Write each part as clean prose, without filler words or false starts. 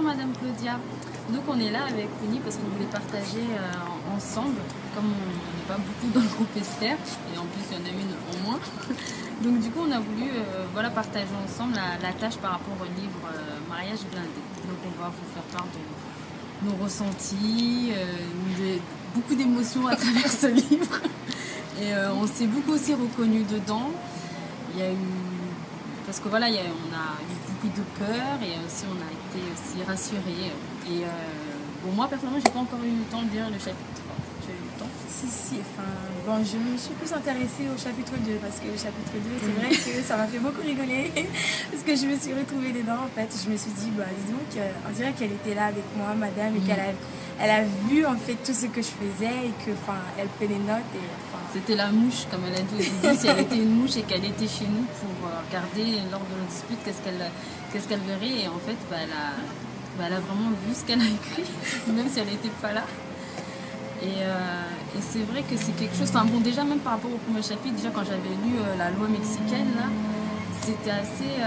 Madame Claudia. Donc on est là avec Winnie parce qu'on voulait partager ensemble, comme on n'est pas beaucoup dans le groupe Esther, et en plus il y en a une en moins. Donc du coup on a voulu voilà, partager ensemble la tâche par rapport au livre Mariage blindé. Donc on va vous faire part de nos ressentis, beaucoup d'émotions à travers ce livre. Et on s'est beaucoup aussi reconnu dedans. Il y a eu, parce que voilà, on a eu beaucoup de peur et aussi on a été aussi rassurés. Et bon, moi personnellement, j'ai pas encore eu le temps de lire le chapitre 3. Tu as eu le temps? Si, enfin, bon, je me suis plus intéressée au chapitre 2 parce que le chapitre 2, c'est vrai que ça m'a fait beaucoup rigoler parce que je me suis retrouvée dedans en fait. Je me suis dit, bah, dis donc, on dirait qu'elle était là avec moi, madame, et elle a vu en fait tout ce que je faisais et que, enfin, elle fait des notes et enfin. C'était la mouche, comme elle a dit au début, si elle était une mouche et qu'elle était chez nous pour regarder lors de nos disputes qu'est-ce qu'elle verrait. Et en fait, bah, elle a vraiment vu ce qu'elle a écrit, même si elle n'était pas là. Et c'est vrai que c'est quelque chose, enfin bon, déjà même par rapport au premier chapitre, déjà quand j'avais lu la loi mexicaine, là, c'était assez...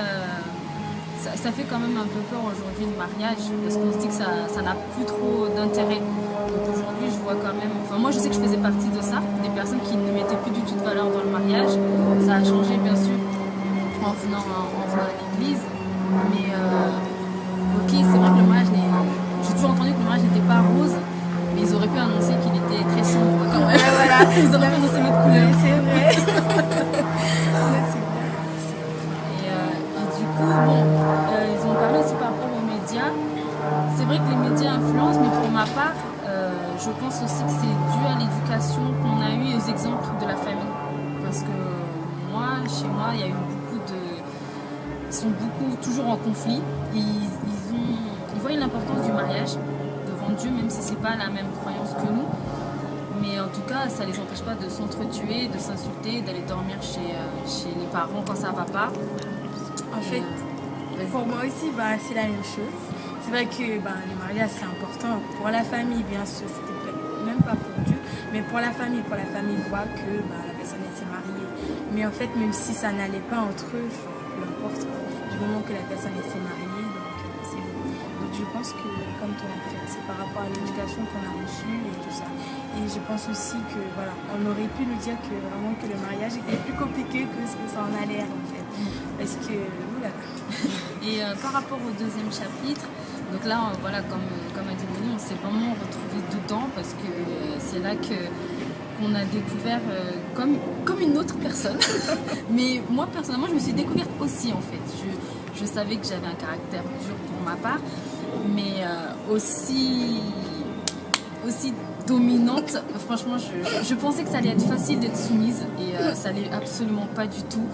ça fait quand même un peu peur aujourd'hui le mariage, parce qu'on se dit que ça n'a plus trop d'intérêt. Donc aujourd'hui, je vois quand même... Enfin, moi, je sais que je faisais partie de ça, des personnes qui ne mettaient plus du tout de valeur dans le mariage. Ça a changé, bien sûr, en venant à l'église. Mais, ok, c'est vrai que le mariage n'est... J'ai toujours entendu que le mariage n'était pas rose, mais ils auraient pu annoncer qu'il était très sombre quand même. Ouais, voilà. Ils auraient pu annoncer notre couleur. C'est vrai. Et du coup, bon, ils ont parlé aussi par rapport aux médias. C'est vrai que les médias influencent, mais pour ma part, je pense aussi que c'est dû à l'éducation qu'on a eue et aux exemples de la famille. Parce que moi, chez moi, il y a eu beaucoup de... Ils sont toujours en conflit. Ils voient l'importance du mariage devant Dieu, même si ce n'est pas la même croyance que nous. Mais en tout cas, ça ne les empêche pas de s'entretuer, de s'insulter, d'aller dormir chez les parents quand ça ne va pas. En fait, pour moi aussi, bah, c'est la même chose. C'est vrai que bah, le mariage, c'est important pour la famille, bien sûr. C'était même pas pour Dieu, mais pour la famille. Pour la famille, voit que bah, la personne s'est mariée. Mais en fait, même si ça n'allait pas entre eux, peu importe, du moment que la personne s'est mariée, donc c'est bon. Donc je pense que, comme toi, en fait, c'est par rapport à l'éducation qu'on a reçue et tout ça. Et je pense aussi que, voilà, on aurait pu nous dire que vraiment que le mariage était plus compliqué que ce que ça en a l'air, en fait. Parce que, oulala. Et par rapport au deuxième chapitre, donc là, voilà, comme a dit Moni, on s'est vraiment retrouvé dedans parce que c'est là qu'on a découvert comme une autre personne. Mais moi, personnellement, je me suis découverte aussi, en fait. Je savais que j'avais un caractère dur pour ma part, mais aussi dominante. Franchement, je pensais que ça allait être facile d'être soumise et ça l'est absolument pas du tout.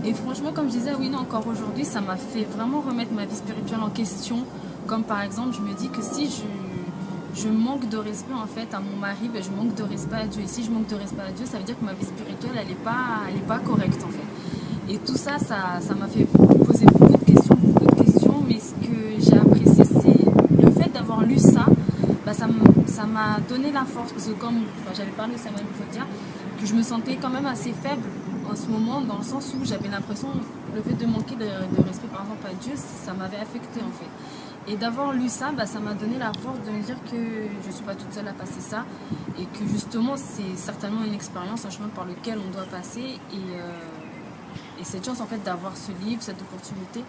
Et franchement, comme je disais, oui, non, encore aujourd'hui, ça m'a fait vraiment remettre ma vie spirituelle en question. Comme par exemple, je me dis que si je manque de respect en fait à mon mari, ben, je manque de respect à Dieu. Et si je manque de respect à Dieu, ça veut dire que ma vie spirituelle, elle est pas correcte en fait. Et tout ça, ça m'a fait poser beaucoup de questions. Mais ce que j'ai apprécié, c'est le fait d'avoir lu ça. Bah, ça m'a donné la force. Parce que comme j'avais parlé aussi à Mme Claudia, que je me sentais quand même assez faible en ce moment, dans le sens où j'avais l'impression, le fait de manquer de respect par exemple à Dieu, ça m'avait affecté en fait. Et d'avoir lu ça, bah, ça m'a donné la force de me dire que je ne suis pas toute seule à passer ça et que justement c'est certainement une expérience, un chemin par lequel on doit passer et cette chance en fait d'avoir ce livre, cette opportunité,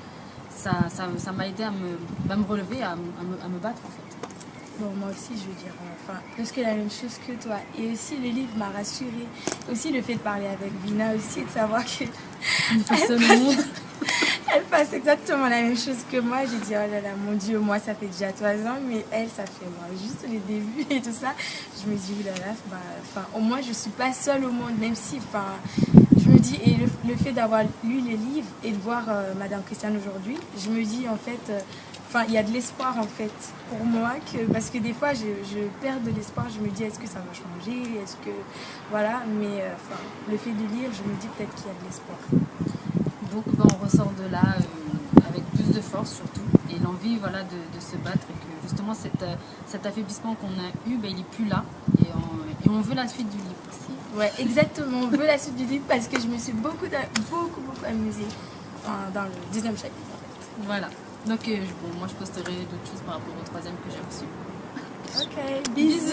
ça m'a aidé à me relever, à me battre en fait. Bon, moi aussi, je veux dire, enfin, presque la même chose que toi. Et aussi, le livre m'a rassurée. Aussi, le fait de parler avec Vina aussi, et de savoir que elle passe exactement la même chose que moi. J'ai dit, oh là là, mon Dieu, moi, ça fait déjà 3 ans, mais elle, ça fait moi, juste les débuts et tout ça. Je me dis, oh là là, bah, au moins, je ne suis pas seule au monde, même si, enfin, je me dis, et le fait d'avoir lu les livres et de voir Madame Christiane aujourd'hui, je me dis, en fait... Enfin, il y a de l'espoir en fait pour moi, parce que des fois je perds de l'espoir, je me dis est-ce que ça va changer, est-ce que voilà, mais enfin, le fait de lire, je me dis peut-être qu'il y a de l'espoir. Donc ben, on ressort de là avec plus de force surtout et l'envie voilà, de se battre et que justement cet affaiblissement qu'on a eu, ben, il n'est plus là et on veut la suite du livre aussi. Ouais, exactement, on veut la suite du livre parce que je me suis beaucoup amusée dans le 19e chapitre en fait. Voilà. Donc, bon, moi, je posterai d'autres choses par rapport au troisième que j'ai reçu. Ok, bisous.